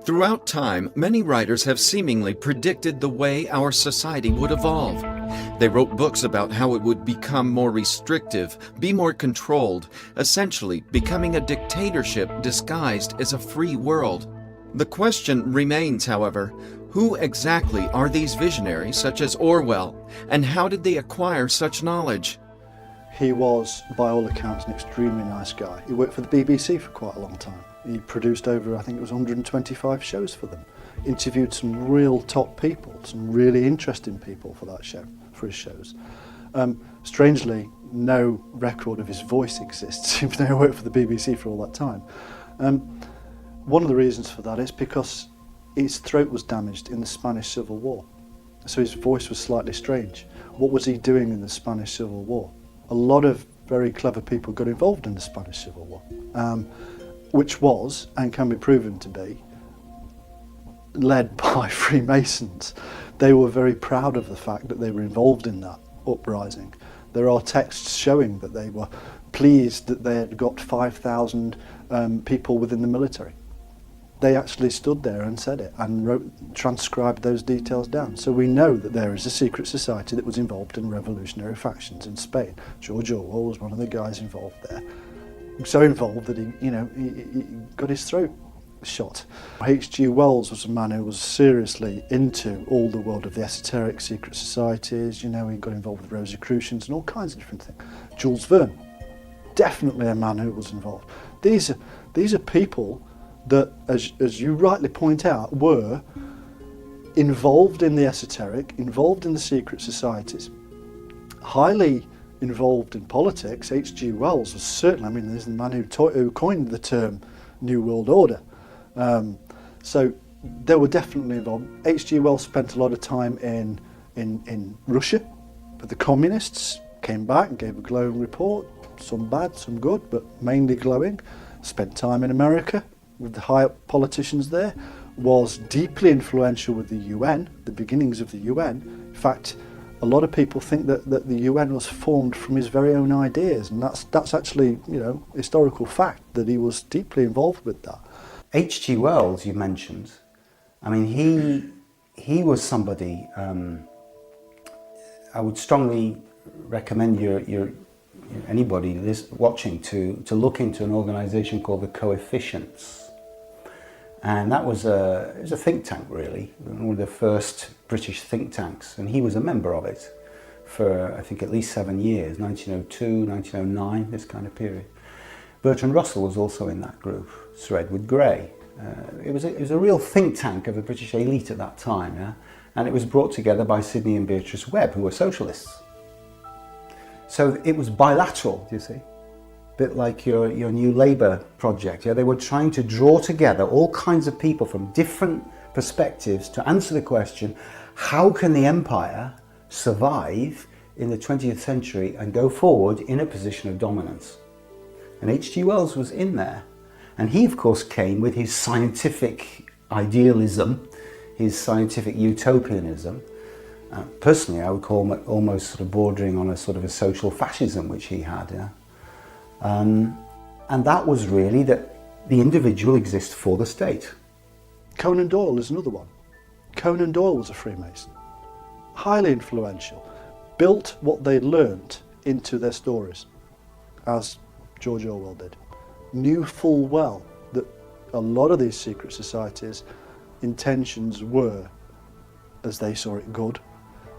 Throughout time, many writers have seemingly predicted the way our society would evolve. They wrote books about how it would become more restrictive, be more controlled, essentially becoming a dictatorship disguised as a free world. The question remains, however, who exactly are these visionaries such as Orwell, and how did they acquire such knowledge? He was, by all accounts, an extremely nice guy. He worked for the BBC for quite a long time. He produced over, I think it was 125 shows for them. Interviewed some real top people, some really interesting people for that show, for his shows. Strangely, no record of his voice exists, even though he worked for the BBC for all that time. One of the reasons for that is because his throat was damaged in the Spanish Civil War. So his voice was slightly strange. What was he doing in the Spanish Civil War? A lot of very clever people got involved in the Spanish Civil War, which was, and can be proven to be, led by Freemasons. They were very proud of the fact that they were involved in that uprising. There are texts showing that they were pleased that they had got 5,000 people within the military. They actually stood there and said it and transcribed those details down. So we know that there is a secret society that was involved in revolutionary factions in Spain. George Orwell was one of the guys involved there. So involved that he got his throat shot. H.G. Wells was a man who was seriously into all the world of the esoteric secret societies. He got involved with Rosicrucians and all kinds of different things. Jules Verne, definitely a man who was involved. These are people that, as you rightly point out, were involved in the esoteric, involved in the secret societies, highly involved in politics. H.G. Wells was certainly, there's the man who coined the term New World Order. So they were definitely involved. H.G. Wells spent a lot of time in Russia with the communists, came back and gave a glowing report, some bad, some good, but mainly glowing. Spent time in America with the high-up politicians there, was deeply influential with the UN, the beginnings of the UN. In fact, a lot of people think that the UN was formed from his very own ideas, and that's actually, historical fact, that he was deeply involved with that. H.G. Wells, you mentioned, he was somebody, I would strongly recommend anybody watching to look into an organisation called the Coefficients. And that was it was a think tank, really, one of the first British think tanks, and he was a member of it for, I think, at least 7 years, 1902, 1909, this kind of period. Bertrand Russell was also in that group, Sir Edward Grey. It was a real think tank of the British elite at that time, yeah? And it was brought together by Sidney and Beatrice Webb, who were socialists. So it was bilateral, you see. Bit like your New Labour project. Yeah, they were trying to draw together all kinds of people from different perspectives to answer the question, how can the empire survive in the 20th century and go forward in a position of dominance? And H.G. Wells was in there. And he, of course, came with his scientific idealism, his scientific utopianism. Personally, I would call him almost sort of bordering on a sort of a social fascism, which he had. Yeah? And that was really that the individual exists for the state. Conan Doyle is another one. Conan Doyle was a Freemason, highly influential, built what they learnt into their stories, as George Orwell did. Knew full well that a lot of these secret societies' intentions were, as they saw it, good,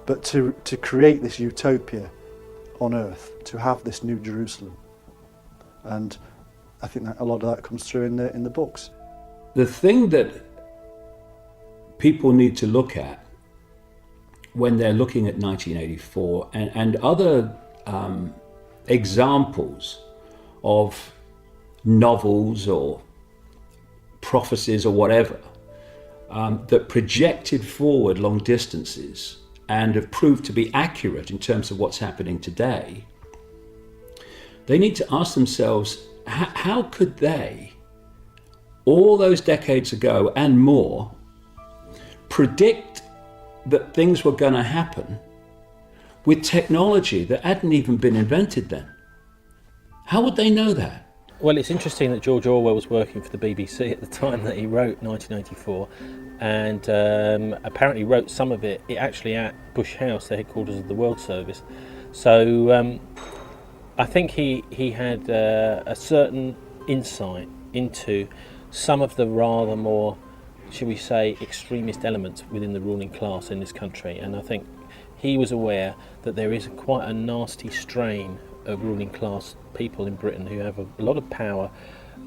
but to create this utopia on earth, to have this new Jerusalem. And I think that a lot of that comes through in the books. The thing that people need to look at when they're looking at 1984 and other examples of novels or prophecies or whatever that projected forward long distances and have proved to be accurate in terms of what's happening today, they need to ask themselves, how could they, all those decades ago and more, predict that things were going to happen with technology that hadn't even been invented then? How would they know that? Well, it's interesting that George Orwell was working for the BBC at the time that he wrote 1984, and apparently wrote some of it actually at Bush House, the headquarters of the World Service. So I think he had a certain insight into some of the rather more, shall we say, extremist elements within the ruling class in this country, and I think he was aware that there is quite a nasty strain of ruling class people in Britain who have a lot of power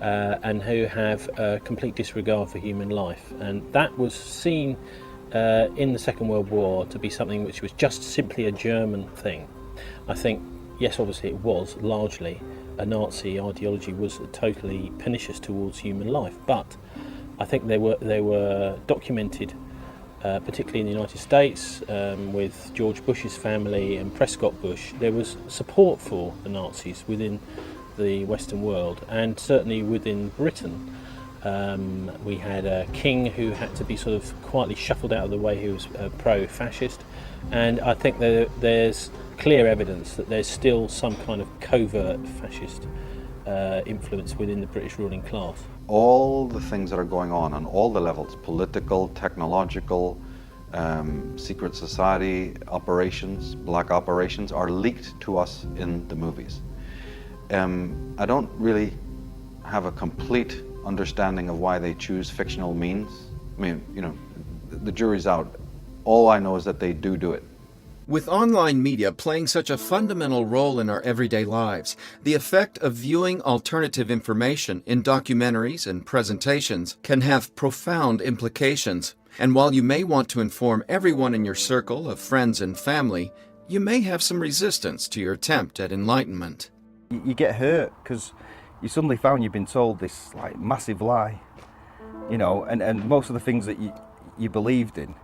and who have a complete disregard for human life, and that was seen in the Second World War to be something which was just simply a German thing. I think, yes, obviously it was largely a Nazi ideology, was totally pernicious towards human life, but I think they were documented, particularly in the United States, with George Bush's family and Prescott Bush. There was support for the Nazis within the Western world, and certainly within Britain. We had a king who had to be sort of quietly shuffled out of the way, who was pro-fascist, and I think there's clear evidence that there's still some kind of covert fascist influence within the British ruling class. All the things that are going on all the levels, political, technological, secret society operations, black operations, are leaked to us in the movies. I don't really have a complete understanding of why they choose fictional means. I mean, you know, the jury's out. All I know is that they do it. With online media playing such a fundamental role in our everyday lives, the effect of viewing alternative information in documentaries and presentations can have profound implications. And while you may want to inform everyone in your circle of friends and family, you may have some resistance to your attempt at enlightenment. You get hurt because you suddenly found you've been told this like massive lie, you know, and most of the things that you believed in,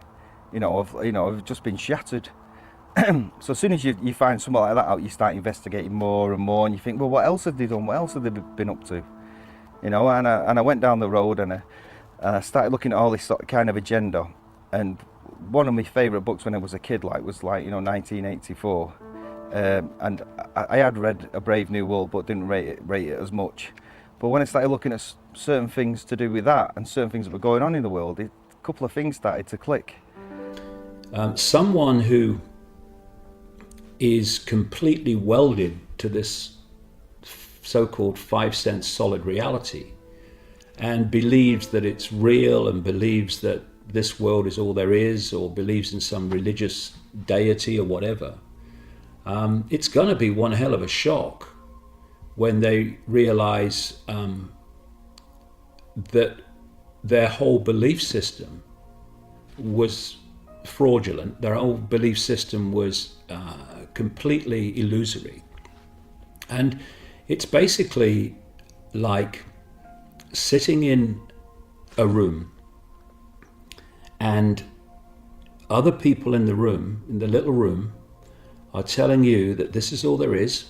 have just been shattered. So as soon as you find something like that out, you start investigating more and more, and you think, well, what else have they done? What else have they been up to? You know, and I went down the road and I started looking at all this sort of kind of agenda. And one of my favourite books when I was a kid, was 1984. And I had read A Brave New World, but didn't rate it as much. But when I started looking at certain things to do with that and certain things that were going on in the world, a couple of things started to click. Someone who is completely welded to this so-called 5 sense solid reality and believes that it's real and believes that this world is all there is, or believes in some religious deity or whatever, it's going to be one hell of a shock when they realize that their whole belief system was fraudulent. Their whole belief system was completely illusory. And it's basically like sitting in a room and other people in the room, in the little room, are telling you that this is all there is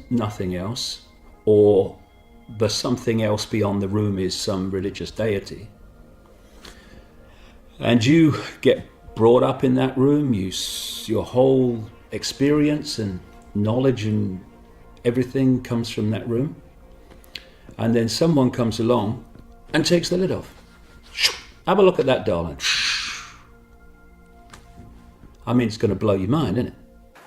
nothing else, or the something else beyond the room is some religious deity. And you get brought up in that room, your whole experience and knowledge and everything comes from that room. And then someone comes along and takes the lid off. Have a look at that, darling. I mean, it's going to blow your mind, isn't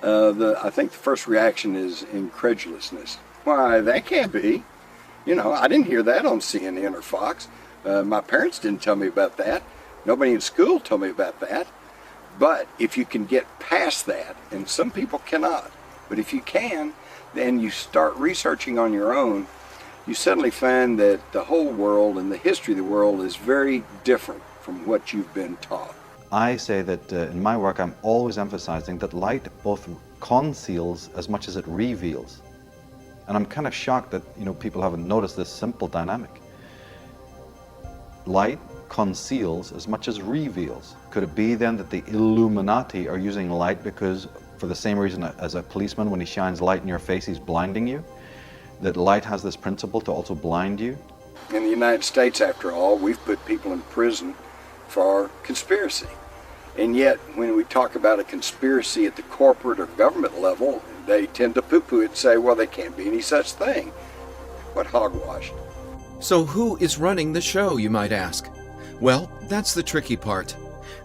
it? I think the first reaction is incredulousness. Why, that can't be. You know, I didn't hear that on CNN or Fox. My parents didn't tell me about that. Nobody in school told me about that. But if you can get past that, and some people cannot, but if you can, then you start researching on your own, you suddenly find that the whole world and the history of the world is very different from what you've been taught. I say that in my work I'm always emphasizing that light both conceals as much as it reveals. And I'm kind of shocked that people haven't noticed this simple dynamic. Light conceals as much as reveals. Could it be then that the Illuminati are using light because, for the same reason as a policeman, when he shines light in your face, he's blinding you? That light has this principle to also blind you? In the United States, after all, we've put people in prison for conspiracy. And yet, when we talk about a conspiracy at the corporate or government level, they tend to poo-poo it and say, well, there can't be any such thing. What hogwash. So who is running the show, you might ask? Well, that's the tricky part.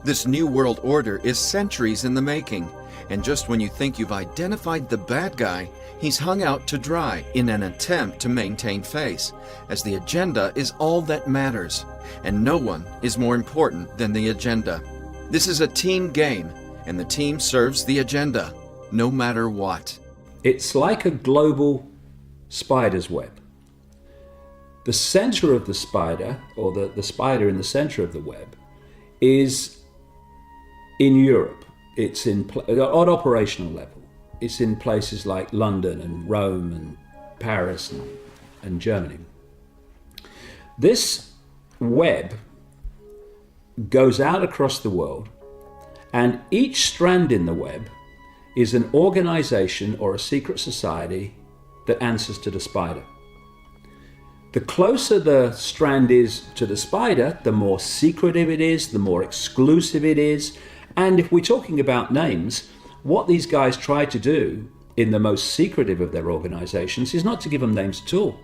This new world order is centuries in the making, and just when you think you've identified the bad guy, he's hung out to dry in an attempt to maintain face, as the agenda is all that matters, and no one is more important than the agenda. This is a team game, and the team serves the agenda, no matter what. It's like a global spider's web. The center of the spider, or the spider in the center of the web, is in Europe. It's on operational level. It's in places like London and Rome and Paris and Germany. This web goes out across the world, and each strand in the web is an organization or a secret society that answers to the spider. The closer the strand is to the spider, the more secretive it is, the more exclusive it is. And if we're talking about names, what these guys try to do in the most secretive of their organizations is not to give them names at all.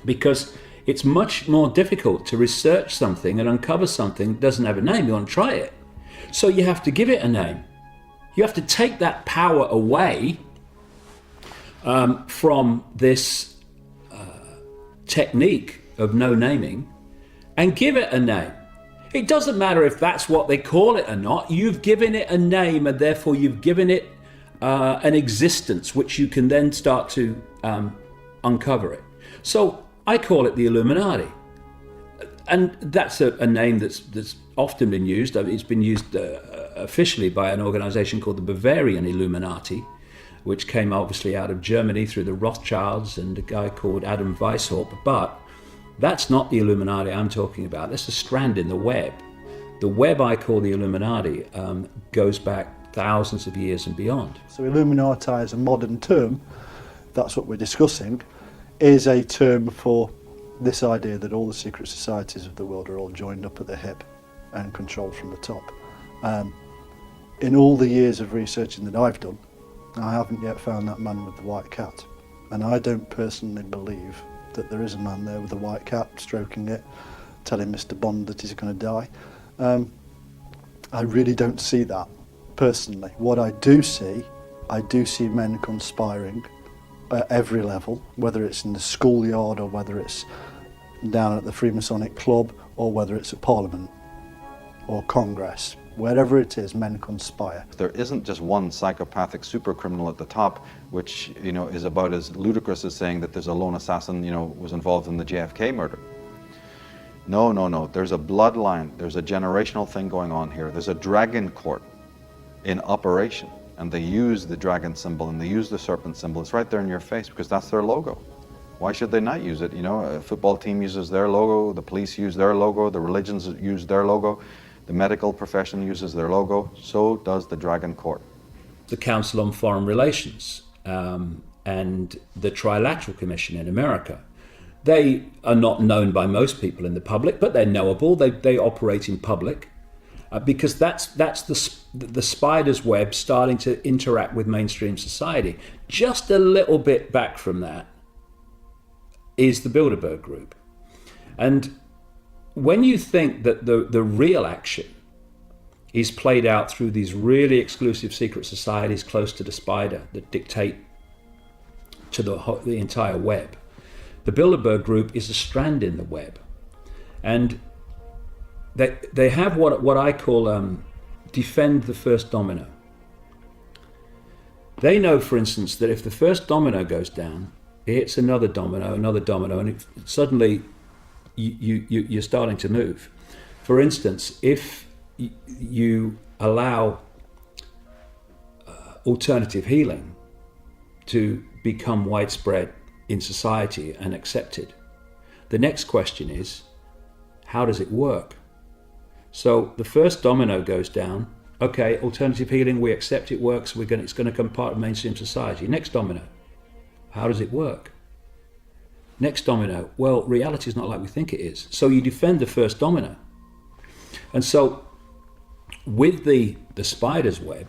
Because it's much more difficult to research something and uncover something that doesn't have a name. You want to try it. So you have to give it a name. You have to take that power away from this technique of no naming and give it a name. It doesn't matter if that's what they call it or not. You've given it a name, and therefore you've given it an existence which you can then start to uncover it. So I call it the Illuminati. And that's a name that's often been used. It's been used officially by an organization called the Bavarian Illuminati, which came obviously out of Germany through the Rothschilds and a guy called Adam Weishaupt. But that's not the Illuminati I'm talking about. That's a strand in the web. The web I call the Illuminati goes back thousands of years and beyond. So Illuminati is a modern term, that's what we're discussing, is a term for this idea that all the secret societies of the world are all joined up at the hip and controlled from the top. In all the years of researching that I've done, I haven't yet found that man with the white cat. And I don't personally believe that there is a man there with a white cat stroking it, telling Mr. Bond that he's going to die. I really don't see that, personally. What I do see men conspiring at every level, whether it's in the schoolyard or whether it's down at the Freemasonic Club or whether it's at Parliament or Congress. Wherever it is, men conspire. There isn't just one psychopathic super criminal at the top, which is about as ludicrous as saying that there's a lone assassin was involved in the JFK murder. No. There's a bloodline. There's a generational thing going on here. There's a dragon court in operation, and they use the dragon symbol and they use the serpent symbol. It's right there in your face because that's their logo. Why should they not use it? A football team uses their logo, the police use their logo, the religions use their logo. The medical profession uses their logo, so does the Dragon Court. The Council on Foreign Relations and the Trilateral Commission in America, they are not known by most people in the public, but they're knowable. They operate in public because that's the spider's web starting to interact with mainstream society. Just a little bit back from that is the Bilderberg Group. And when you think that the real action is played out through these really exclusive secret societies close to the spider that dictate to the entire web, the Bilderberg Group is a strand in the web. And they have what I call defend the first domino. They know, for instance, that if the first domino goes down, it hits another domino, and suddenly you're starting to move. For instance, if you allow alternative healing to become widespread in society and accepted, the next question is, how does it work? So the first domino goes down. Okay, alternative healing, we accept it works. It's going to become part of mainstream society. Next domino, how does it work? Next domino, well, reality is not like we think it is. So you defend the first domino. And so with the spider's web,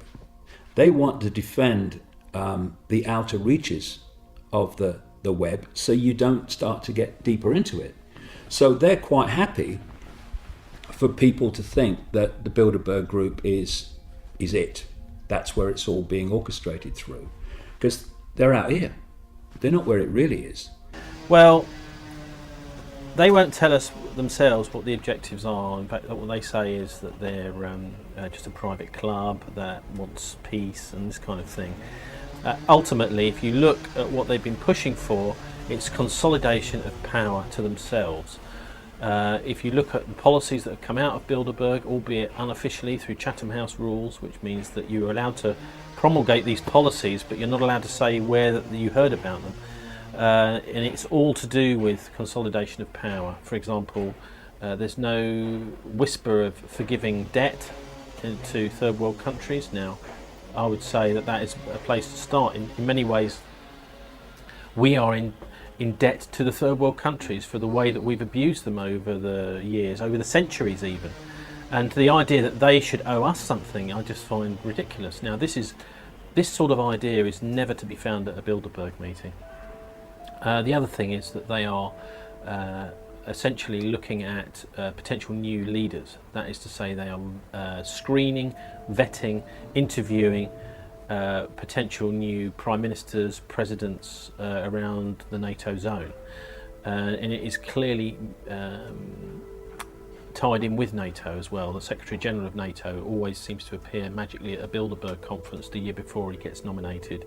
they want to defend the outer reaches of the web, so you don't start to get deeper into it. So they're quite happy for people to think that the Bilderberg Group is it. That's where it's all being orchestrated through, because they're out here. They're not where it really is. Well, they won't tell us themselves what the objectives are. In fact, what they say is that they're just a private club that wants peace and this kind of thing. Ultimately, if you look at what they've been pushing for, it's consolidation of power to themselves. If you look at the policies that have come out of Bilderberg, albeit unofficially through Chatham House rules, which means that you're allowed to promulgate these policies, but you're not allowed to say where that you heard about them. And it's all to do with consolidation of power. For example, there's no whisper of forgiving debt to third world countries. Now, I would say that is a place to start. In many ways, we are in debt to the third world countries for the way that we've abused them over the years, over the centuries even. And the idea that they should owe us something, I just find ridiculous. Now, this sort of idea is never to be found at a Bilderberg meeting. The other thing is that they are essentially looking at potential new leaders. That is to say, they are screening, vetting, interviewing potential new prime ministers, presidents around the NATO zone. And it is clearly tied in with NATO as well. The Secretary General of NATO always seems to appear magically at a Bilderberg conference the year before he gets nominated.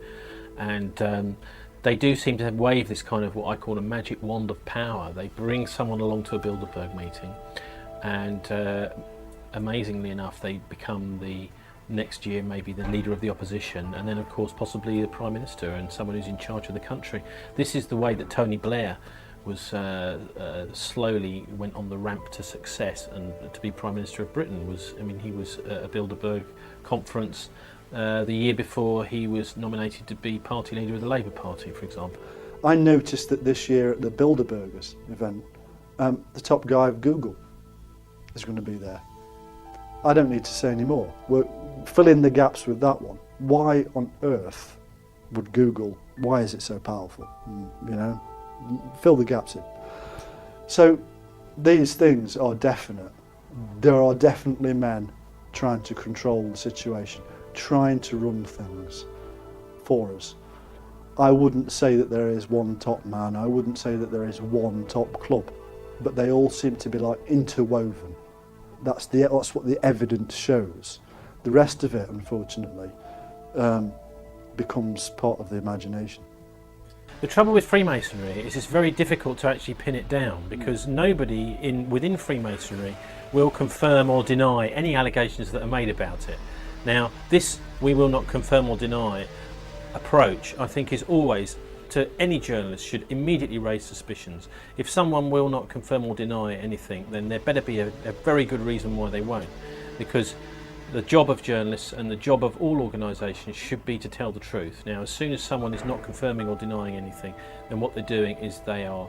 And they do seem to wave this kind of what I call a magic wand of power. They bring someone along to a Bilderberg meeting, and amazingly enough, they become the next year maybe the leader of the opposition, and then of course possibly the Prime Minister and someone who's in charge of the country. This is the way that Tony Blair was slowly went on the ramp to success, and to be Prime Minister of Britain was, I mean, he was at a Bilderberg conference the year before he was nominated to be party leader of the Labour Party, for example. I noticed that this year at the Bilderbergers event, the top guy of Google is going to be there. I don't need to say any more. We'll fill in the gaps with that one. Why on earth would Google, why is it so powerful? You know, fill the gaps in. So these things are definite. There are definitely men trying to control the situation, trying to run things for us. I wouldn't say that there is one top man, I wouldn't say that there is one top club, but they all seem to be like interwoven. That's what the evidence shows. The rest of it, unfortunately, becomes part of the imagination. The trouble with Freemasonry is it's very difficult to actually pin it down, because nobody within Freemasonry will confirm or deny any allegations that are made about it. Now, this "we will not confirm or deny" approach, I think, is always, to any journalist, should immediately raise suspicions. If someone will not confirm or deny anything, then there better be a very good reason why they won't, because the job of journalists and the job of all organisations should be to tell the truth. Now, as soon as someone is not confirming or denying anything, then what they're doing is they are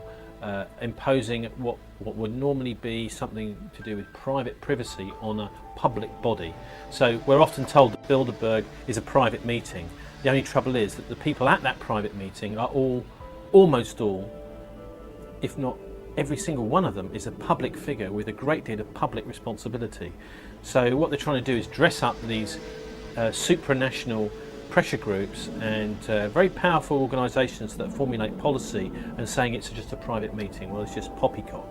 imposing what would normally be something to do with private privacy on a public body. So we're often told that Bilderberg is a private meeting. The only trouble is that the people at that private meeting are almost all, if not every single one of them, is a public figure with a great deal of public responsibility. So what they're trying to do is dress up these supranational pressure groups and very powerful organisations that formulate policy and saying it's just a private meeting. Well, it's just poppycock.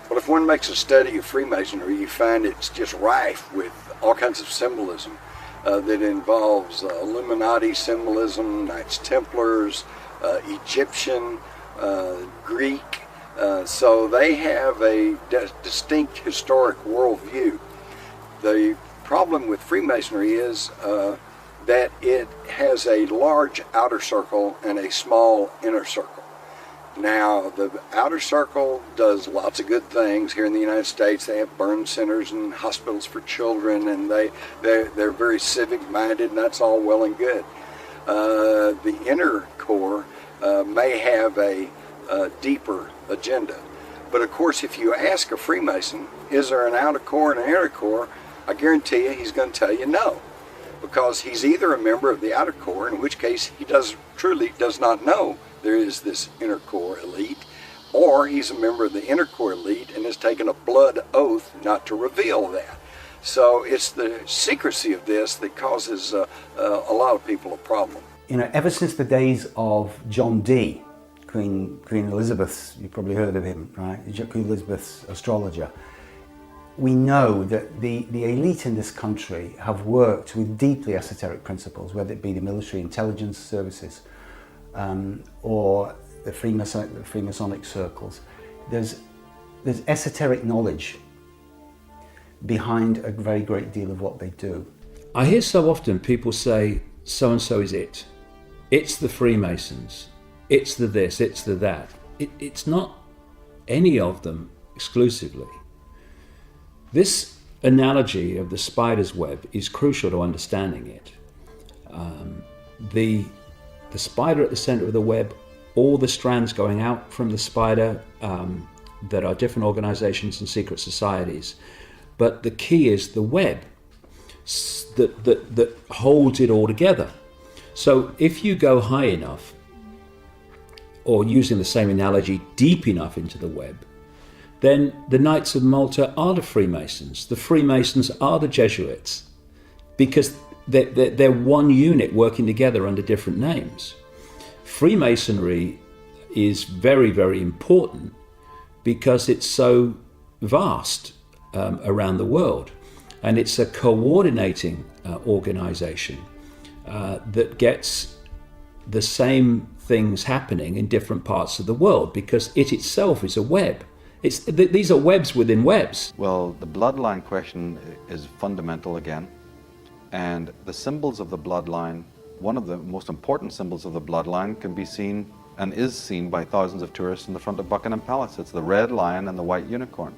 Well, if one makes a study of Freemasonry, you find it's just rife with all kinds of symbolism that involves Illuminati symbolism, Knights Templars, Egyptian, Greek. So they have a distinct historic worldview. The problem with Freemasonry is that it has a large outer circle and a small inner circle. Now, the outer circle does lots of good things. Here in the United States, they have burn centers and hospitals for children, and they're very civic-minded, and that's all well and good. The inner core may have a deeper agenda. But of course, if you ask a Freemason, is there an outer core and an inner core, I guarantee you he's going to tell you no. because he's either a member of the outer core, in which case he truly does not know there is this inner core elite, or he's a member of the inner core elite and has taken a blood oath not to reveal that. So it's the secrecy of this that causes a lot of people a problem. You know, ever since the days of John Dee, Queen Elizabeth's, you've probably heard of him, right? Queen Elizabeth's astrologer. We know that the elite in this country have worked with deeply esoteric principles, whether it be the military intelligence services or the Freemasonic circles. There's esoteric knowledge behind a very great deal of what they do. I hear so often people say, so-and-so is it. It's the Freemasons. It's the this, it's the that. It's not any of them exclusively. This analogy of the spider's web is crucial to understanding it. The spider at the center of the web, all the strands going out from the spider that are different organizations and secret societies. But the key is the web that holds it all together. So if you go high enough, or using the same analogy, deep enough into the web, then the Knights of Malta are the Freemasons. The Freemasons are the Jesuits, because they're one unit working together under different names. Freemasonry is very, very important because it's so vast around the world, and it's a coordinating organization that gets the same things happening in different parts of the world, because it itself is a web. These are webs within webs. Well, the bloodline question is fundamental again, and the symbols of the bloodline, one of the most important symbols of the bloodline, can be seen and is seen by thousands of tourists in the front of Buckingham Palace. It's the red lion and the white unicorn.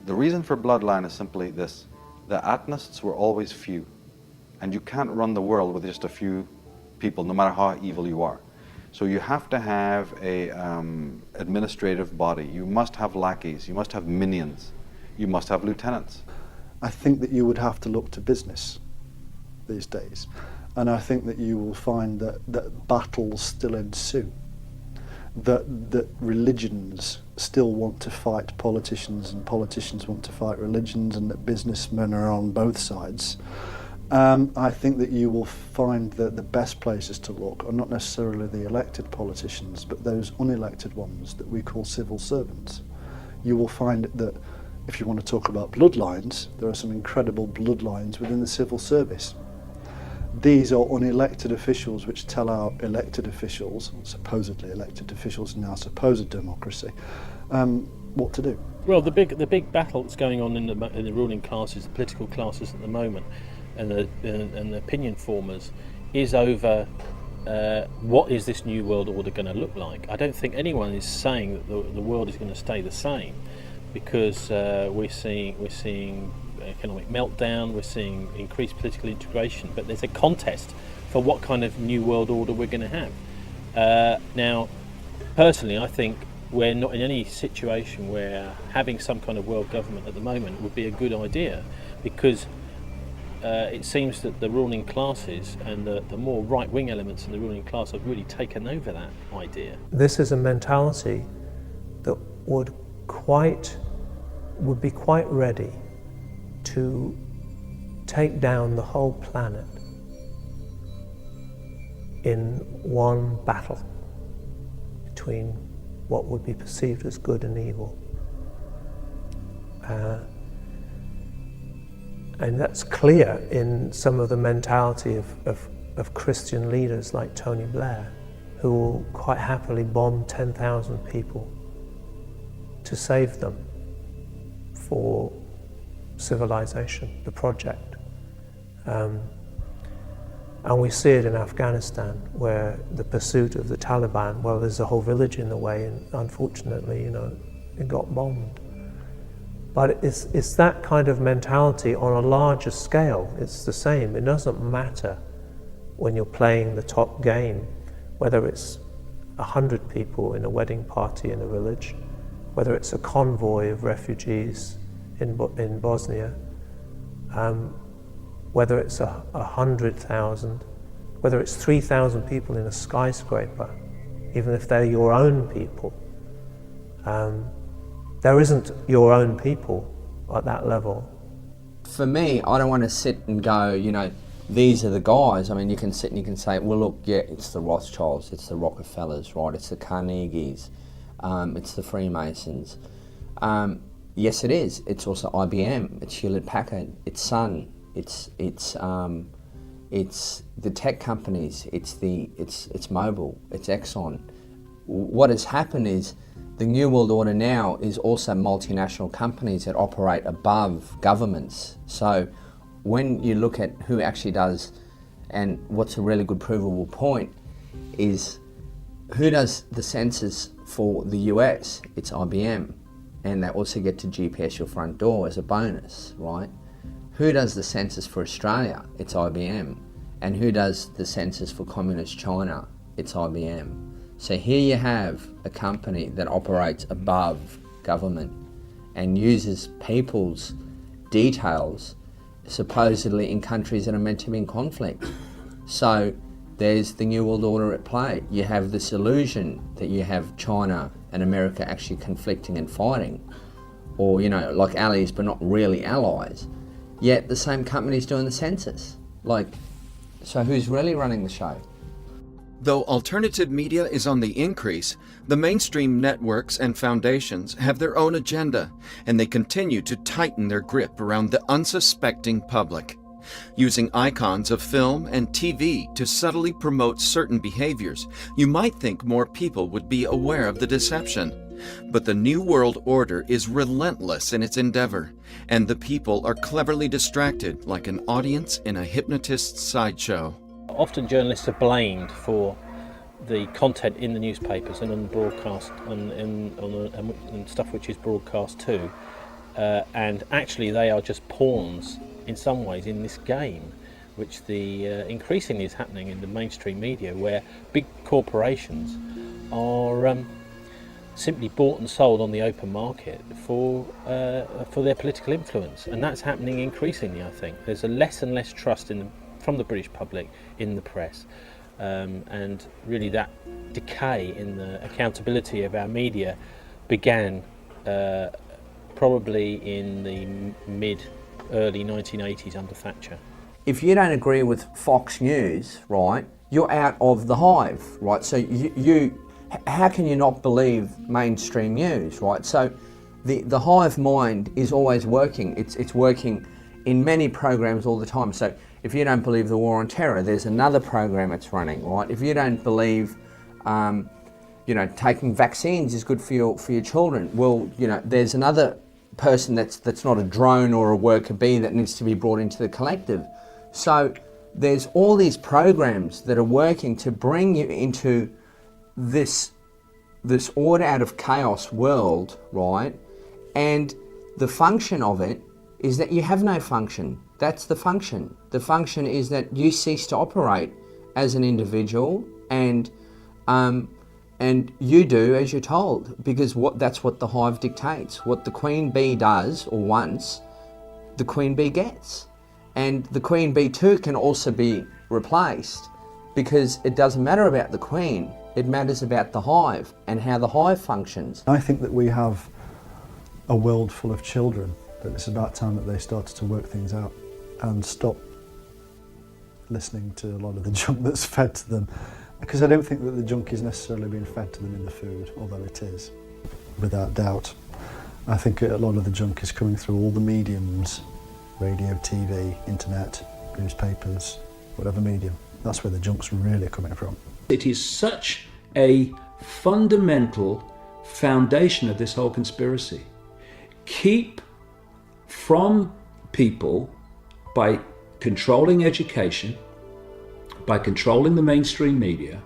The reason for bloodline is simply this: the Atnists were always few, and you can't run the world with just a few people, no matter how evil you are. So you have to have a administrative body. You must have lackeys, you must have minions, you must have lieutenants. I think that you would have to look to business these days, and I think that you will find that battles still ensue, that religions still want to fight politicians and politicians want to fight religions, and that businessmen are on both sides. I think that you will find that the best places to look are not necessarily the elected politicians, but those unelected ones that we call civil servants. You will find that if you want to talk about bloodlines, there are some incredible bloodlines within the civil service. These are unelected officials which tell our elected officials, supposedly elected officials in our supposed democracy, what to do. Well, the big battle that's going on in the ruling classes, the political classes at the moment, and the opinion formers, is over what is this new world order going to look like. I don't think anyone is saying that the world is going to stay the same, because we're seeing economic meltdown, we're seeing increased political integration, but there's a contest for what kind of new world order we're going to have. Now, personally, I think we're not in any situation where having some kind of world government at the moment would be a good idea, because it seems that the ruling classes and the more right-wing elements in the ruling class have really taken over that idea. This is a mentality that would be quite ready to take down the whole planet in one battle between what would be perceived as good and evil. And that's clear in some of the mentality of Christian leaders like Tony Blair, who will quite happily bomb 10,000 people to save them for civilization, the project. And we see it in Afghanistan, where the pursuit of the Taliban, well, there's a whole village in the way, and unfortunately, it got bombed. But it's that kind of mentality on a larger scale. It's the same. It doesn't matter when you're playing the top game, whether it's 100 people in a wedding party in a village, whether it's a convoy of refugees in Bosnia. whether it's 100,000, whether it's 3,000 people in a skyscraper, even if they're your own people, there isn't your own people at that level. For me, I don't want to sit and go, you know, these are the guys. I mean, you can sit and you can say, well, look, yeah, it's the Rothschilds, it's the Rockefellers, right? It's the Carnegies, it's the Freemasons. Yes, it is. It's also IBM, it's Hewlett-Packard, it's Sun, it's the tech companies, it's Mobil, it's Exxon. What has happened is the New World Order now is also multinational companies that operate above governments. So when you look at who actually does, and what's a really good provable point, is who does the census for the US? It's IBM. And they also get to GPS your front door as a bonus, right? Who does the census for Australia? It's IBM. And who does the census for Communist China? It's IBM. So here you have a company that operates above government and uses people's details supposedly in countries that are meant to be in conflict. So there's the New World Order at play. You have this illusion that you have China and America actually conflicting and fighting, or, you know, like allies but not really allies, yet the same company's doing the census. Like, so who's really running the show? Though alternative media is on the increase, the mainstream networks and foundations have their own agenda, and they continue to tighten their grip around the unsuspecting public. Using icons of film and TV to subtly promote certain behaviors, you might think more people would be aware of the deception. But the New World Order is relentless in its endeavor, and the people are cleverly distracted like an audience in a hypnotist's sideshow. Often journalists are blamed for the content in the newspapers and on the broadcast and stuff which is broadcast too, and actually they are just pawns in some ways in this game, which increasingly is happening in the mainstream media, where big corporations are simply bought and sold on the open market for their political influence, and that's happening increasingly. I think there's a less and less trust from the British public in the press, and really that decay in the accountability of our media began probably in the early 1980s under Thatcher. If you don't agree with Fox News, right, you're out of the hive, right? So how can you not believe mainstream news, right? So the hive mind is always working. It's working in many programs all the time. So if you don't believe the war on terror, there's another program it's running, right? If you don't believe, taking vaccines is good for your children, well, there's another person that's not a drone or a worker bee that needs to be brought into the collective. So there's all these programs that are working to bring you into this order out of chaos world, right? And the function of it is that you have no function. That's the function. The function is that you cease to operate as an individual, and you do as you're told, because that's what the hive dictates. What the queen bee does or wants, the queen bee gets. And the queen bee too can also be replaced, because it doesn't matter about the queen, it matters about the hive and how the hive functions. I think that we have a world full of children, that it's about time that they started to work things out and stop listening to a lot of the junk that's fed to them. Because I don't think that the junk is necessarily being fed to them in the food, although it is, without doubt. I think a lot of the junk is coming through all the mediums, radio, TV, internet, newspapers, whatever medium. That's where the junk's really coming from. It is such a fundamental foundation of this whole conspiracy. Keep from people, by controlling education, by controlling the mainstream media,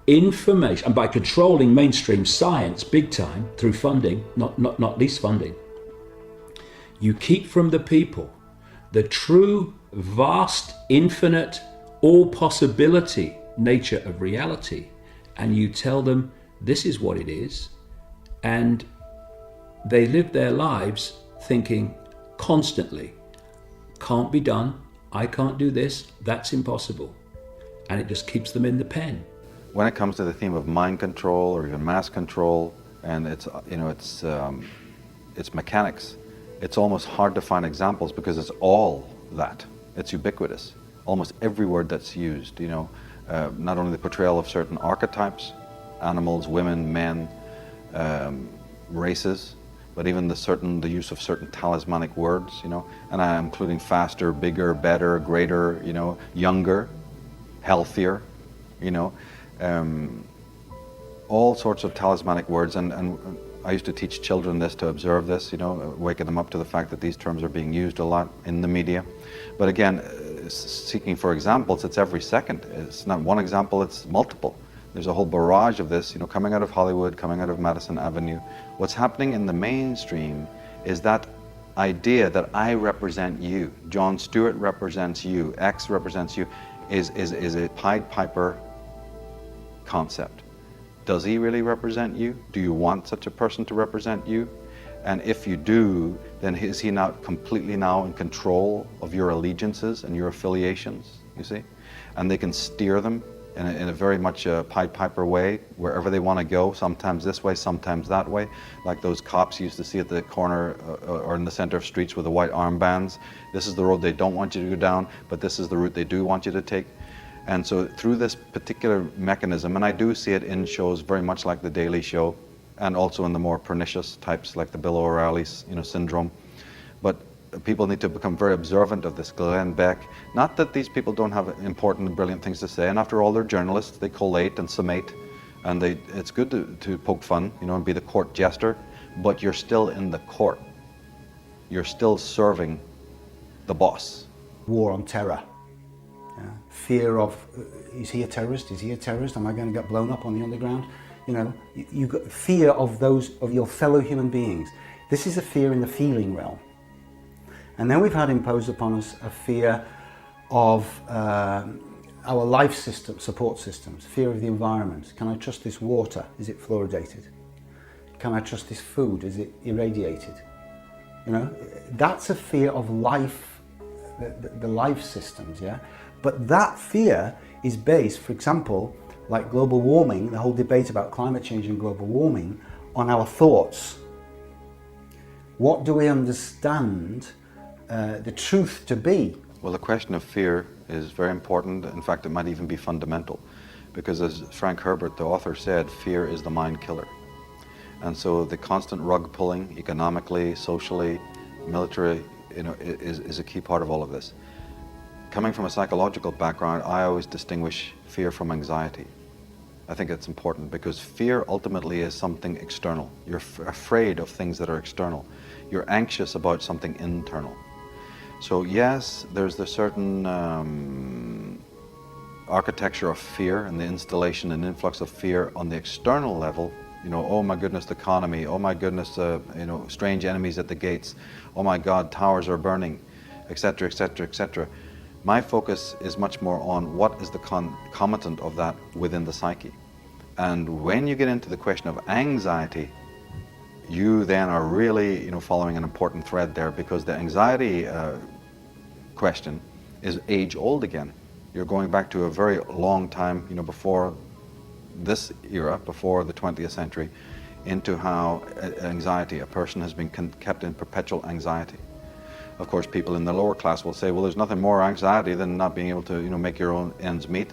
information, and by controlling mainstream science big time through funding, not least funding, you keep from the people the true, vast, infinite, all possibility nature of reality, and you tell them this is what it is, and they live their lives thinking constantly, can't be done, I can't do this, that's impossible. And it just keeps them in the pen. When it comes to the theme of mind control or even mass control, and it's mechanics, it's almost hard to find examples because it's all that. It's ubiquitous. Almost every word that's used, not only the portrayal of certain archetypes, animals, women, men, races, but even the use of certain talismanic words, and I'm including faster, bigger, better, greater, younger, healthier, all sorts of talismanic words, and I used to teach children this, to observe this, waking them up to the fact that these terms are being used a lot in the media. But again, seeking for examples, it's every second. It's not one example, it's multiple. There's a whole barrage of this, coming out of Hollywood, coming out of Madison Avenue. What's happening in the mainstream is that idea that I represent you, Jon Stewart represents you, X represents you, is a Pied Piper concept. Does he really represent you? Do you want such a person to represent you? And if you do, then is he not completely now in control of your allegiances and your affiliations, you see? And they can steer them in a very much Pied Piper way, wherever they want to go, sometimes this way, sometimes that way, like those cops you used to see at the corner or in the center of streets with the white armbands. This is the road they don't want you to go down, but this is the route they do want you to take. And so through this particular mechanism, and I do see it in shows very much like The Daily Show, and also in the more pernicious types like the Bill O'Reilly syndrome. But people need to become very observant of this. Glenn Beck, not that these people don't have important and brilliant things to say, and after all, they're journalists, they collate and summate, and it's good to poke fun, and be the court jester, but you're still in the court. You're still serving the boss. War on terror. Fear of, is he a terrorist? Is he a terrorist? Am I going to get blown up on the underground? You've got fear of your fellow human beings. This is a fear in the feeling realm. And then we've had imposed upon us a fear of our life system, support systems, fear of the environment. Can I trust this water? Is it fluoridated? Can I trust this food? Is it irradiated? That's a fear of life, the life systems, yeah? But that fear is based, for example, like global warming, the whole debate about climate change and global warming, on our thoughts. What do we understand the truth to be? Well, the question of fear is very important. In fact, it might even be fundamental, because as Frank Herbert, the author, said, fear is the mind killer. And so the constant rug pulling, economically, socially, military, is a key part of all of this. Coming from a psychological background, I always distinguish fear from anxiety. I think it's important because fear ultimately is something external. You're afraid of things that are external. You're anxious about something internal. So yes, there's the certain architecture of fear and the installation and influx of fear on the external level. Oh my goodness, the economy. Oh my goodness, strange enemies at the gates. Oh my God, towers are burning, etc., etc., etc. My focus is much more on what is the concomitant of that within the psyche. And when you get into the question of anxiety, you then are really following an important thread there, because the anxiety question is age old again. You're going back to a very long time, before this era, before the 20th century, into how anxiety, a person has been kept in perpetual anxiety. Of course, people in the lower class will say, well, there's nothing more anxiety than not being able to, make your own ends meet,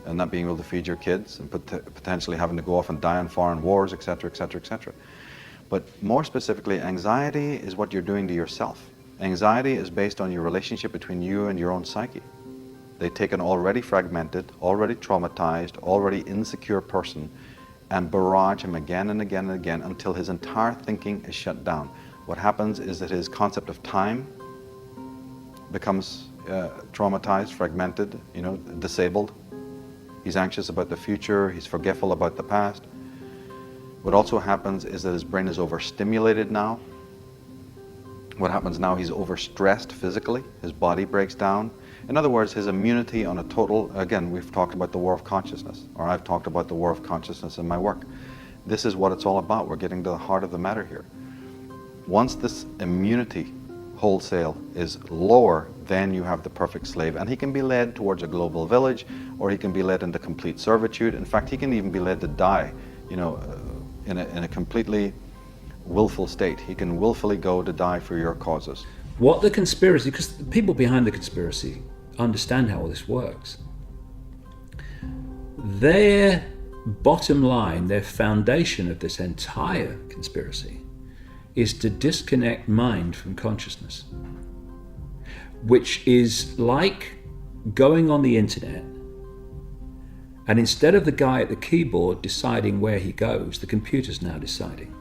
and not being able to feed your kids, and potentially having to go off and die in foreign wars, etc., etc., etc. But more specifically, anxiety is what you're doing to yourself. Anxiety is based on your relationship between you and your own psyche. They take an already fragmented, already traumatized, already insecure person and barrage him again and again and again until his entire thinking is shut down. What happens is that his concept of time becomes traumatized, fragmented, disabled. He's anxious about the future, he's forgetful about the past. What also happens is that his brain is overstimulated now. What happens now, he's overstressed physically, his body breaks down. In other words, his immunity on a total, again, we've talked about the war of consciousness, or I've talked about the war of consciousness in my work. This is what it's all about. We're getting to the heart of the matter here. Once this immunity wholesale is lower, then you have the perfect slave, and he can be led towards a global village, or he can be led into complete servitude. In fact, he can even be led to die, you know, in a completely willful state. He can willfully go to die for your causes. What the conspiracy, because the people behind the conspiracy understand how all this works. Their bottom line, their foundation of this entire conspiracy is to disconnect mind from consciousness, which is like going on the internet and instead of the guy at the keyboard deciding where he goes, the computer's now deciding.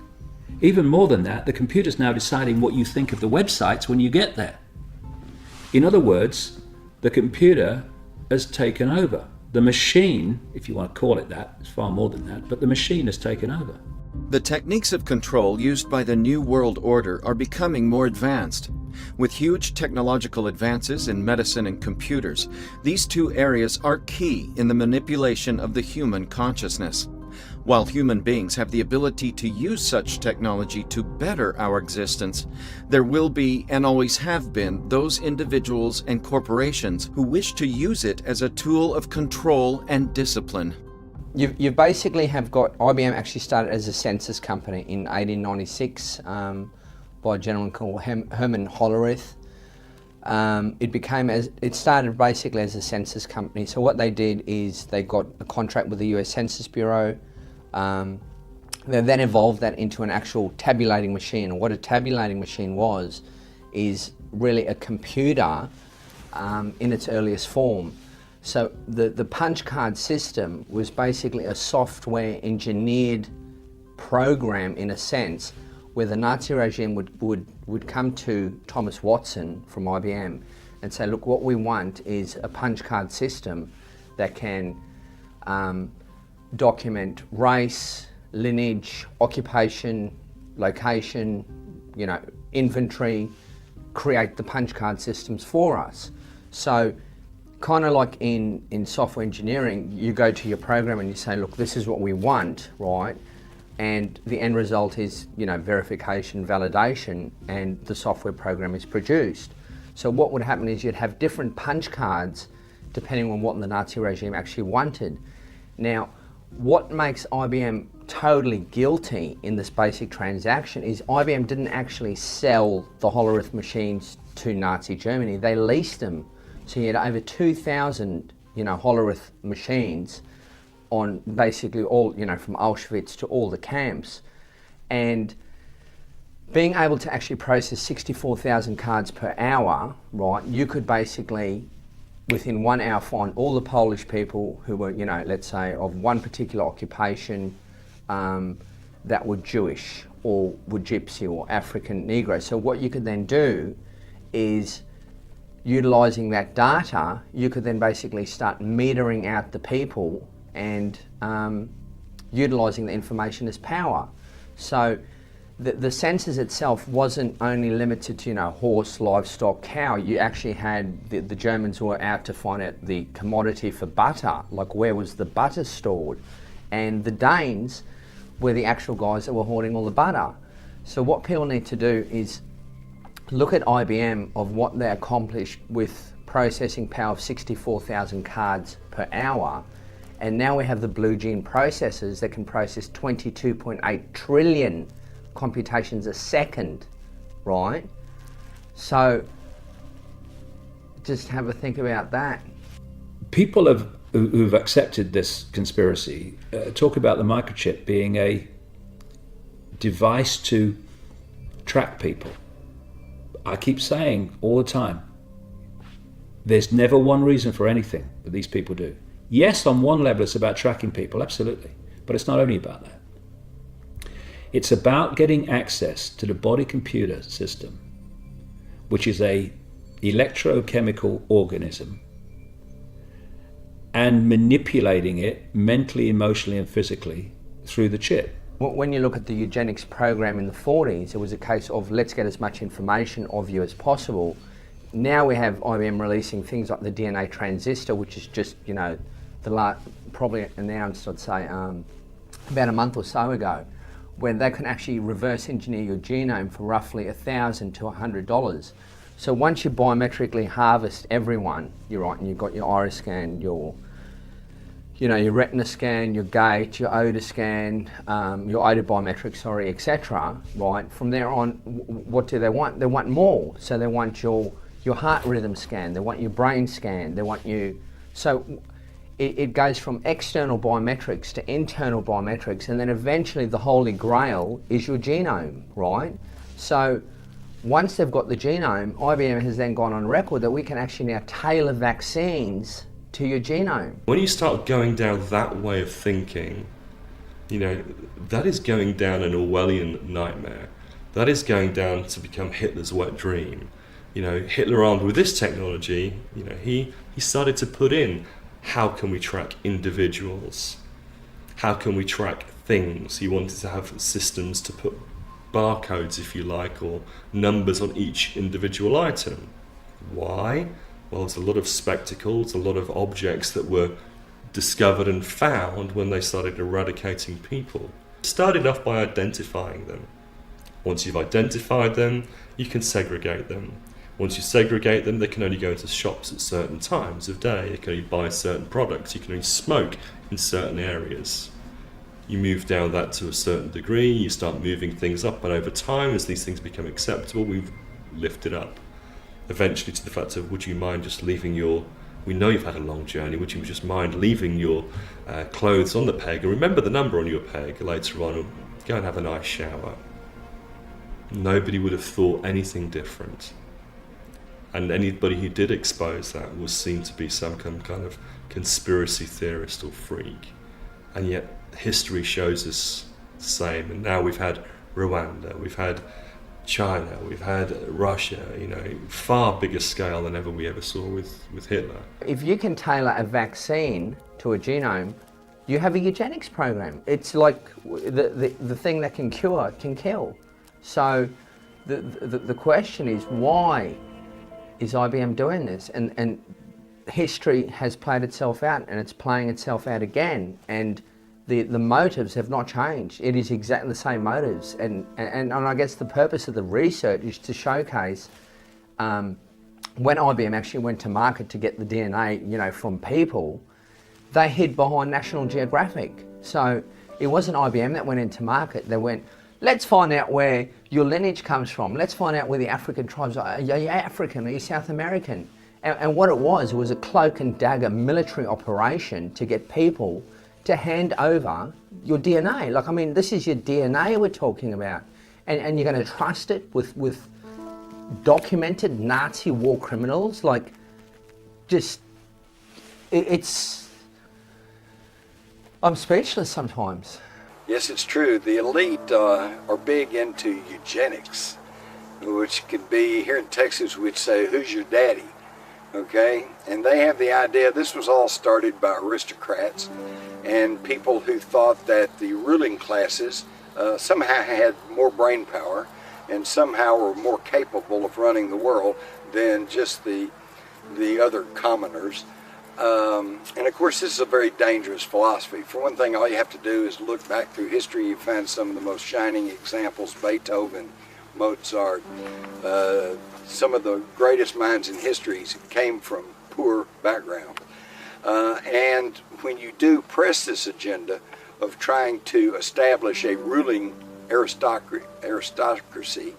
Even more than that, the computer's now deciding what you think of the websites when you get there. In other words, the computer has taken over. The machine, if you want to call it that, it's far more than that, but the machine has taken over. The techniques of control used by the New World Order are becoming more advanced. With huge technological advances in medicine and computers, these two areas are key in the manipulation of the human consciousness. While human beings have the ability to use such technology to better our existence, there will be and always have been those individuals and corporations who wish to use it as a tool of control and discipline. You basically have got, IBM actually started as a census company in 1896 by a gentleman called Herman Hollerith. It started basically as a census company. So what they did is they got a contract with the US Census Bureau. They then evolved that into an actual tabulating machine. And what a tabulating machine is really a computer in its earliest form. So the punch card system was basically a software engineered program, in a sense, where the Nazi regime would come to Thomas Watson from IBM and say, look, what we want is a punch card system that can document race, lineage, occupation, location, you know, inventory, create the punch card systems for us. So kind of like in software engineering, you go to your program and you say, look, this is what we want, right? And the end result is, you know, verification, validation, and the software program is produced. So what would happen is you'd have different punch cards depending on what the Nazi regime actually wanted. Now, what makes IBM totally guilty in this basic transaction is IBM didn't actually sell the Hollerith machines to Nazi Germany. They leased them. So you had over 2,000, you know, Hollerith machines on basically all, you know, from Auschwitz to all the camps. And being able to actually process 64,000 cards per hour, right, you could basically, within 1 hour, find all the Polish people who were, you know, let's say of one particular occupation that were Jewish or were Gypsy or African Negro. So what you could then do is, utilising that data, you could then basically start metering out the people and utilising the information as power. So the census itself wasn't only limited to, you know, horse, livestock, cow. You actually had the Germans were out to find out the commodity for butter, like where was the butter stored, and the Danes were the actual guys that were hoarding all the butter. So what people need to do is look at IBM of what they accomplished with processing power of 64,000 cards per hour, and now we have the Blue Gene processors that can process 22.8 trillion computations a second, right? So just have a think about that. People who've accepted this conspiracy talk about the microchip being a device to track people. I keep saying all the time, there's never one reason for anything that these people do. Yes, on one level it's about tracking people, absolutely, but it's not only about that. It's about getting access to the body computer system, which is a electrochemical organism, and manipulating it mentally, emotionally, and physically through the chip. When you look at the eugenics program in the 40s, it was a case of let's get as much information of you as possible. Now we have IBM releasing things like the DNA transistor, which is just, you know, probably announced, I'd say, about a month or so ago, where they can actually reverse engineer your genome for roughly $1,000 to $100. So once you biometrically harvest everyone, you're right, and you've got your iris scan, your retina scan, your gait, your odor scan, your odor biometrics, etc. Right, from there on, what do they want? They want more. So they want your heart rhythm scan, they want your brain scan, they want you. So it goes from external biometrics to internal biometrics, and then eventually the holy grail is your genome, right? So once they've got the genome, IBM has then gone on record that we can actually now tailor vaccines to your genome. When you start going down that way of thinking, that is going down an Orwellian nightmare. That is going down to become Hitler's wet dream. Hitler, armed with this technology, he started to put in, how can we track individuals? How can we track things? He wanted to have systems to put barcodes, if you like, or numbers on each individual item. Why? Well, there's a lot of spectacles, a lot of objects that were discovered and found when they started eradicating people. Started off by identifying them. Once you've identified them, you can segregate them. Once you segregate them, they can only go into shops at certain times of day. You can only buy certain products. You can only smoke in certain areas. You move down that to a certain degree, you start moving things up, and over time, as these things become acceptable, we've lifted up. Eventually to the fact of, would you mind just leaving we know you've had a long journey, would you just mind leaving your clothes on the peg, and remember the number on your peg later on, and go and have a nice shower. Nobody would have thought anything different. And anybody who did expose that was seen to be some kind of conspiracy theorist or freak. And yet history shows us the same. And now we've had Rwanda, we've had China, we've had Russia, far bigger scale than we ever saw with Hitler. If you can tailor a vaccine to a genome, you have a eugenics program. It's like the thing that can cure can kill. So the question is, why is IBM doing this? And history has played itself out, and it's playing itself out again. And the motives have not changed. It is exactly the same motives. And I guess the purpose of the research is to showcase when IBM actually went to market to get the DNA, from people, they hid behind National Geographic. So it wasn't IBM that went into market. They went, let's find out where your lineage comes from. Let's find out where the African tribes are. Are you African? Are you South American? And what it was a cloak and dagger military operation to get people to hand over your DNA. This is your DNA we're talking about. And you're going to trust it with documented Nazi war criminals? I'm speechless sometimes. Yes, it's true. The elite are big into eugenics, which could be, here in Texas, we'd say, who's your daddy? Okay? And they have the idea, this was all started by aristocrats and people who thought that the ruling classes somehow had more brain power and somehow were more capable of running the world than just the other commoners. And of course, this is a very dangerous philosophy. For one thing, all you have to do is look back through history. You find some of the most shining examples: Beethoven, Mozart. Some of the greatest minds in history came from poor background. And when you do press this agenda of trying to establish a ruling aristocracy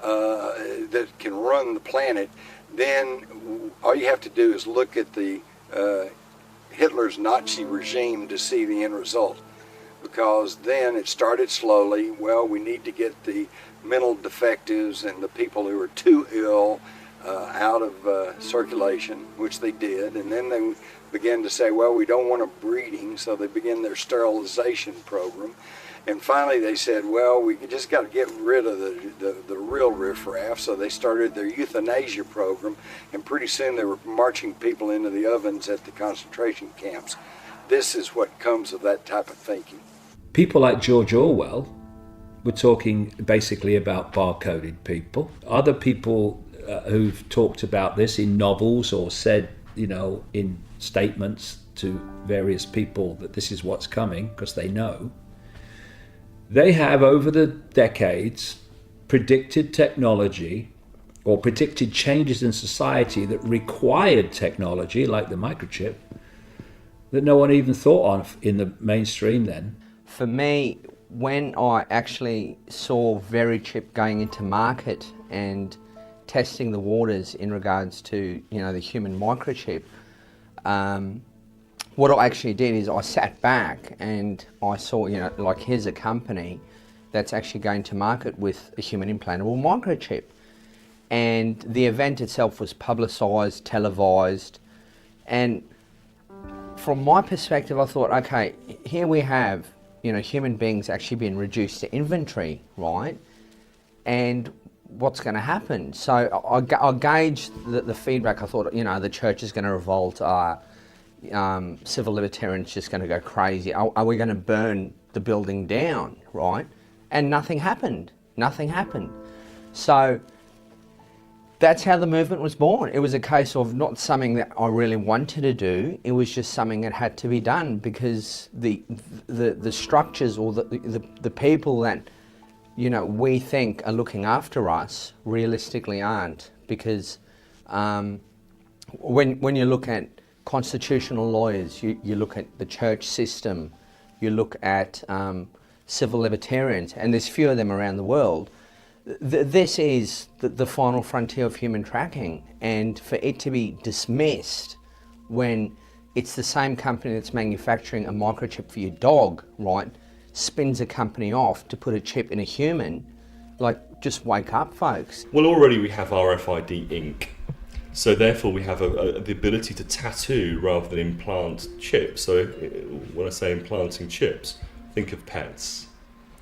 that can run the planet, then all you have to do is look at the Hitler's Nazi regime to see the end result, because then it started slowly. Well, we need to get the mental defectives and the people who are too ill out of circulation, which they did, and then they began to say, well, we don't want them breeding, so they began their sterilization program. And finally they said, well, we just got to get rid of the real riffraff, so they started their euthanasia program, and pretty soon they were marching people into the ovens at the concentration camps. This is what comes of that type of thinking. People like George Orwell were talking basically about barcoded people. Other people who've talked about this in novels or said, in statements to various people that this is what's coming, because they know. They have, over the decades, predicted technology or predicted changes in society that required technology, like the microchip, that no one even thought of in the mainstream then. For me, when I actually saw VeriChip going into market and testing the waters in regards to, the human microchip, what I actually did is I sat back and I saw, like, here's a company that's actually going to market with a human implantable microchip. And the event itself was publicised, televised, and from my perspective, I thought, okay, here we have, human beings actually being reduced to inventory, right? And what's going to happen? So I gauged the feedback. I thought, the church is going to revolt. Civil libertarians just going to go crazy. Are we going to burn the building down, right? And nothing happened. Nothing happened. So that's how the movement was born. It was a case of not something that I really wanted to do. It was just something that had to be done because the structures or the people that we think are looking after us realistically aren't. Because when you look at constitutional lawyers, you look at the church system, you look at civil libertarians, and there's few of them around the world. This is the final frontier of human tracking, and for it to be dismissed when it's the same company that's manufacturing a microchip for your dog, right, spins a company off to put a chip in a human, like, just wake up, folks. Well, already we have RFID ink, so therefore we have the ability to tattoo rather than implant chips. So when I say implanting chips, think of pets.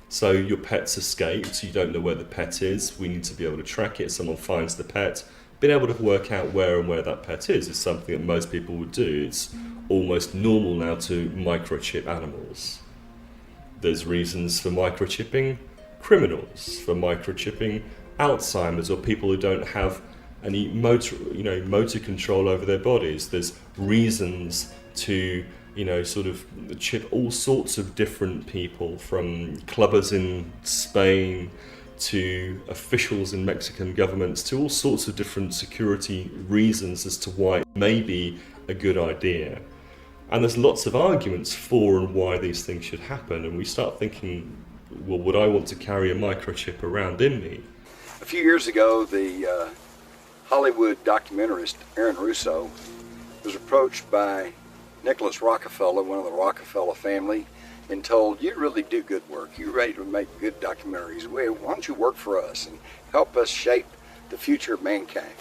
So your pet's escaped, you don't know where the pet is, we need to be able to track it, someone finds the pet. Being able to work out where that pet is something that most people would do. It's almost normal now to microchip animals. There's reasons for microchipping criminals, for microchipping Alzheimer's or people who don't have any motor control over their bodies. There's reasons to sort of chip all sorts of different people, from clubbers in Spain to officials in Mexican governments, to all sorts of different security reasons as to why it may be a good idea. And there's lots of arguments for and why these things should happen, and we start thinking, well, would I want to carry a microchip around in me? A few years ago, the Hollywood documentarist Aaron Russo was approached by Nicholas Rockefeller, one of the Rockefeller family, and told, you really do good work. You're ready to make good documentaries. Why don't you work for us and help us shape the future of mankind?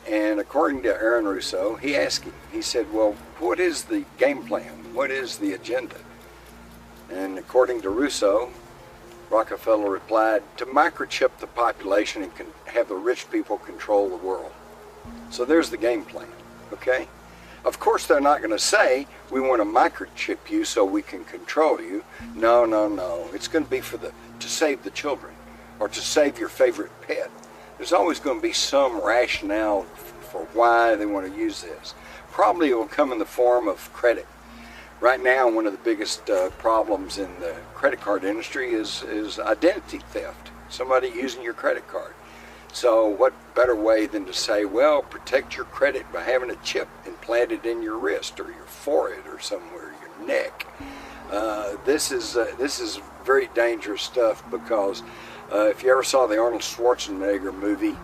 And according to Aaron Russo, he asked him, he said, well, what is the game plan? What is the agenda? And according to Russo, Rockefeller replied, to microchip the population and have the rich people control the world. So there's the game plan, okay? Of course, they're not going to say, we want to microchip you so we can control you. No. It's going to be to save the children or to save your favorite pet. There's always going to be some rationale for why they want to use this. Probably it will come in the form of credit. Right now, one of the biggest problems in the credit card industry is identity theft. Somebody using your credit card. So what better way than to say, well, protect your credit by having a chip implanted in your wrist or your forehead or somewhere, your neck. This is very dangerous stuff because if you ever saw the Arnold Schwarzenegger movie,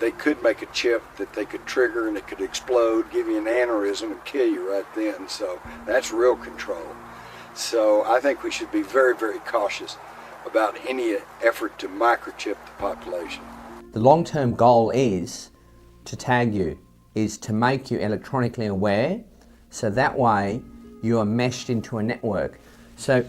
they could make a chip that they could trigger and it could explode, give you an aneurysm and kill you right then. So that's real control. So I think we should be very, very cautious about any effort to microchip the population. The long-term goal is to tag you, is to make you electronically aware, so that way you are meshed into a network. So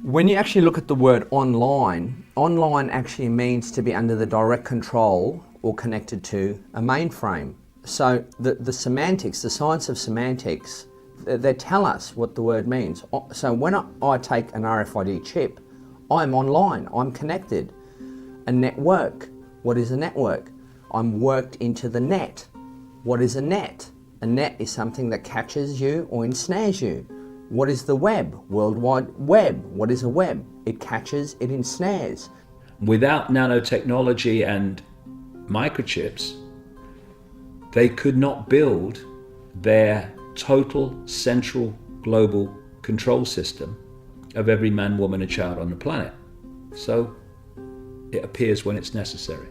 when you actually look at the word online, online actually means to be under the direct control or connected to a mainframe. So the semantics, the science of semantics, they tell us what the word means. So when I take an RFID chip, I'm online, I'm connected. A network, what is a network? I'm worked into the net. What is a net? A net is something that catches you or ensnares you. What is the web? World Wide Web. What is a web? It catches, it ensnares. Without nanotechnology and microchips, they could not build their total central global control system of every man, woman and child on the planet. So it appears when it's necessary.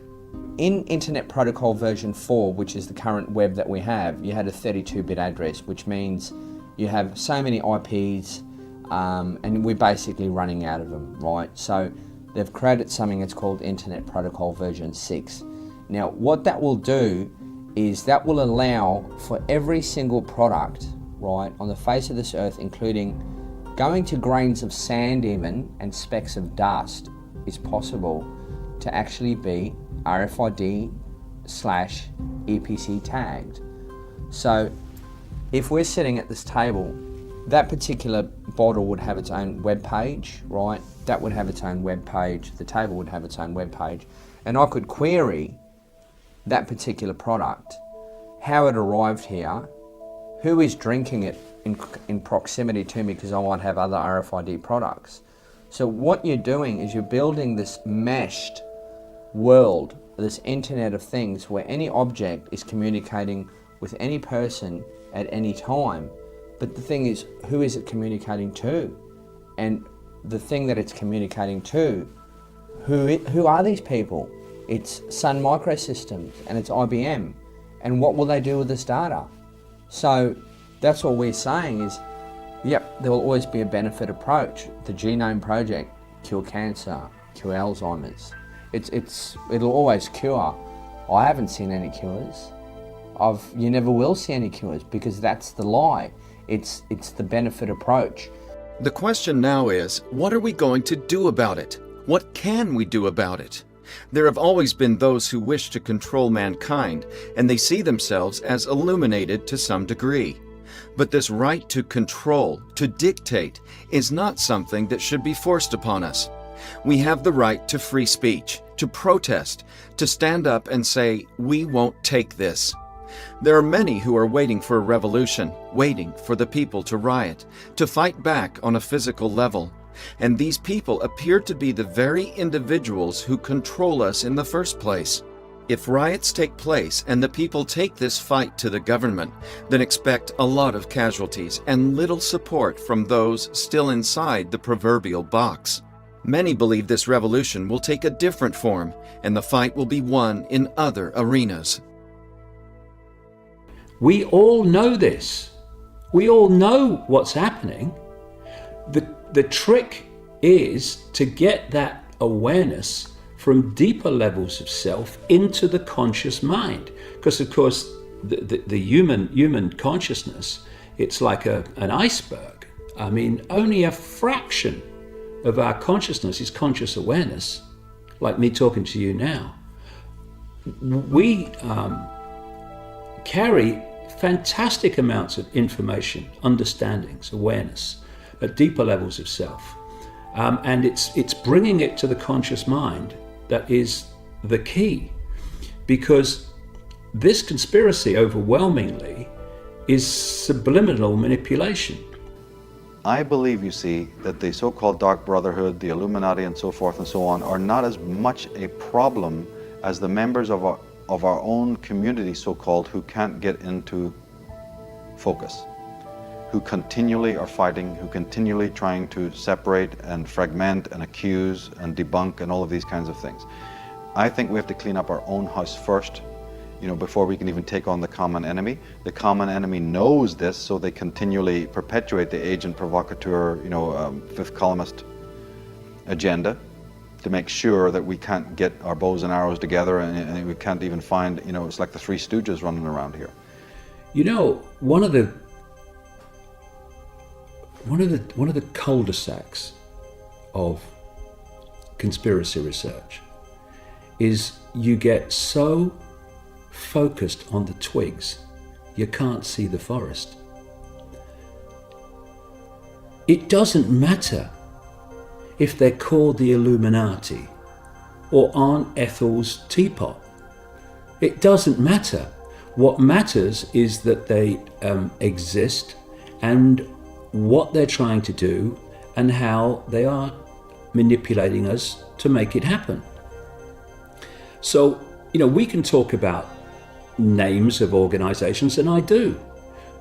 In Internet Protocol version 4, which is the current web that we have, you had a 32-bit address, which means you have so many IPs, and we're basically running out of them, right? So they've created something that's called Internet Protocol version 6. Now, what that will do is that will allow for every single product, right, on the face of this earth, including going to grains of sand even and specks of dust, is possible to actually be RFID/EPC tagged. So if we're sitting at this table, that particular bottle would have its own web page, right? That would have its own web page, the table would have its own web page, and I could query that particular product, how it arrived here, who is drinking it in proximity to me, because I might have other RFID products. So what you're doing is you're building this meshed world, this Internet of Things, where any object is communicating with any person at any time. But the thing is, who is it communicating to? And the thing that it's communicating to, who are these people? It's Sun Microsystems and it's IBM. And what will they do with this data? So that's what we're saying is, yep, there will always be a benefit approach. The Genome Project, cure cancer, cure Alzheimer's. It'll always cure. I haven't seen any cures. You never will see any cures, because that's the lie. It's the benefit approach. The question now is, what are we going to do about it? What can we do about it? There have always been those who wish to control mankind, and they see themselves as illuminated to some degree. But this right to control, to dictate, is not something that should be forced upon us. We have the right to free speech, to protest, to stand up and say, we won't take this. There are many who are waiting for a revolution, waiting for the people to riot, to fight back on a physical level. And these people appear to be the very individuals who control us in the first place. If riots take place and the people take this fight to the government, then expect a lot of casualties and little support from those still inside the proverbial box. Many believe this revolution will take a different form, and the fight will be won in other arenas. We all know this. We all know what's happening. The trick is to get that awareness from deeper levels of self into the conscious mind. Because of course, the human consciousness, it's like an iceberg. I mean, only a fraction of our consciousness is conscious awareness, like me talking to you now. We carry fantastic amounts of information, understandings, awareness at deeper levels of self. And it's bringing it to the conscious mind that is the key. Because this conspiracy overwhelmingly is subliminal manipulation. I believe, you see, that the so-called Dark Brotherhood, the Illuminati and so forth and so on, are not as much a problem as the members of our own community, so-called, who can't get into focus, who continually are fighting, who continually trying to separate and fragment and accuse and debunk and all of these kinds of things. I think we have to clean up our own house first, before we can even take on the common enemy. The common enemy knows this, so they continually perpetuate the agent provocateur, fifth columnist agenda to make sure that we can't get our bows and arrows together, and we can't even find, it's like the Three Stooges running around here. One of the cul-de-sacs of conspiracy research is you get so focused on the twigs, you can't see the forest. It doesn't matter if they're called the Illuminati or Aunt Ethel's teapot. It doesn't matter. What matters is that they exist and what they're trying to do and how they are manipulating us to make it happen. So, we can talk about names of organizations, and I do,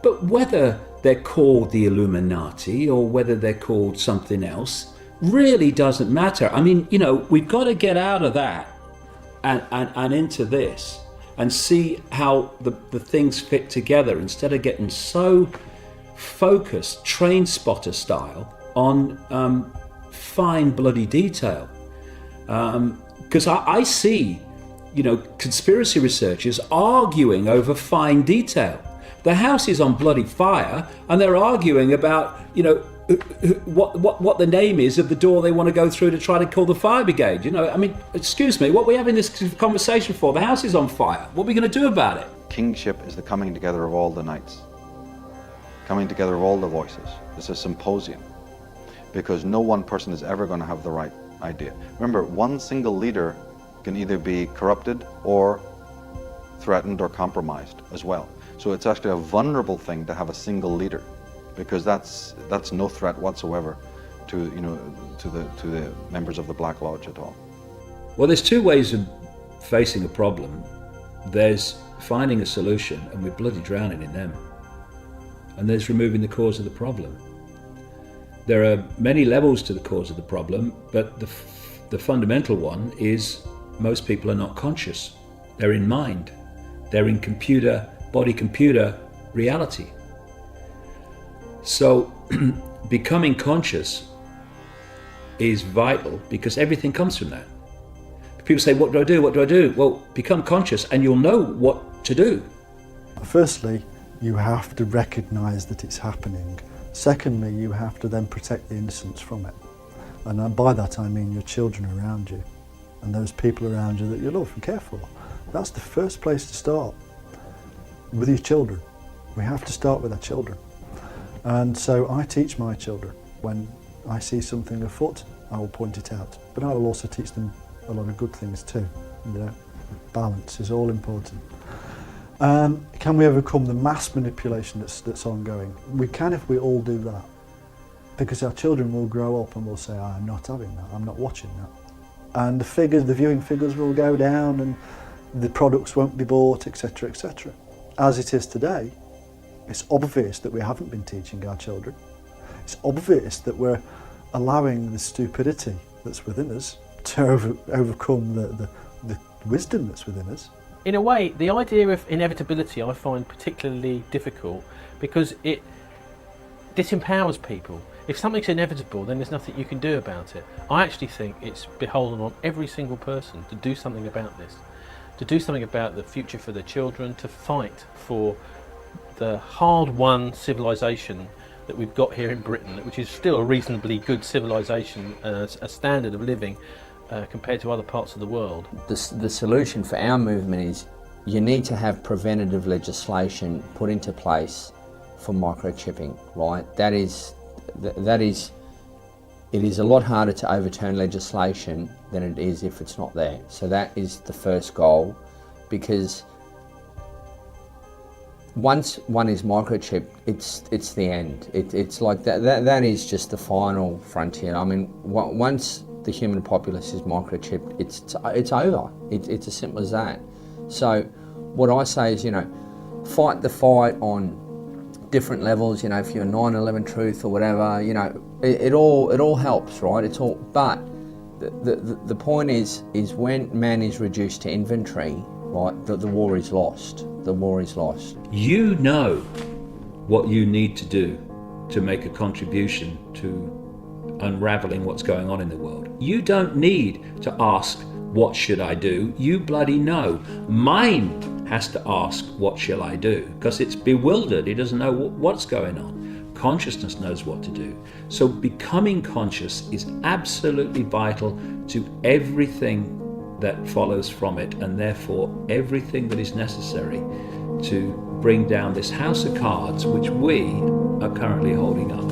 but whether they're called the Illuminati or whether they're called something else really doesn't matter. I mean, we've got to get out of that and into this and see how the things fit together instead of getting so focused, train spotter style, on fine bloody detail. Because I see, conspiracy researchers arguing over fine detail. The house is on bloody fire, and they're arguing about, what the name is of the door they want to go through to try to call the fire brigade. I mean, excuse me, what are we having this conversation for? The house is on fire. What are we going to do about it? Kingship is the coming together of all the knights, coming together of all the voices. It's a symposium, because no one person is ever going to have the right idea. Remember, one single leader can either be corrupted or threatened or compromised as well. So it's actually a vulnerable thing to have a single leader, because that's no threat whatsoever to the members of the Black Lodge at all. Well, there's two ways of facing a problem. There's finding a solution, and we're bloody drowning in them. And there's removing the cause of the problem. There are many levels to the cause of the problem, but the fundamental one is most people are not conscious. They're in mind. They're in body-computer reality. So becoming conscious is vital, because everything comes from that. People say, what do I do? What do I do? Well, become conscious and you'll know what to do. Firstly, you have to recognise that it's happening. Secondly, you have to then protect the innocents from it. And by that I mean your children around you and those people around you that you love and care for. That's the first place to start, with your children. We have to start with our children. And so I teach my children, when I see something afoot, I will point it out. But I will also teach them a lot of good things too. Balance is all important. Can we overcome the mass manipulation that's ongoing? We can if we all do that. Because our children will grow up and will say, I'm not having that, I'm not watching that. And the viewing figures will go down and the products won't be bought, etc., etc. As it is today, it's obvious that we haven't been teaching our children. It's obvious that we're allowing the stupidity that's within us to overcome the wisdom that's within us. In a way, the idea of inevitability I find particularly difficult, because it disempowers people. If something's inevitable, then there's nothing you can do about it. I actually think it's beholden on every single person to do something about this, to do something about the future for their children, to fight for the hard-won civilization that we've got here in Britain, which is still a reasonably good civilization, a standard of living compared to other parts of the world. The solution for our movement is you need to have preventative legislation put into place for microchipping, right? It is a lot harder to overturn legislation than it is if it's not there. So that is the first goal, because once one is microchipped, it's the end. It's like that is just the final frontier. I mean, once the human populace is microchipped, it's over. It's as simple as that. So what I say is, fight the fight on different levels. If you're 9/11 truth or whatever, it all helps, right? It's all, but the point is when man is reduced to inventory, right, the war is lost. The war is lost. You know what you need to do to make a contribution to unraveling what's going on in the world. You don't need to ask, what should I do? You bloody know. Mind has to ask, what shall I do? Because it's bewildered. It doesn't know what's going on. Consciousness knows what to do. So becoming conscious is absolutely vital to everything that follows from it, and therefore everything that is necessary to bring down this house of cards which we are currently holding up.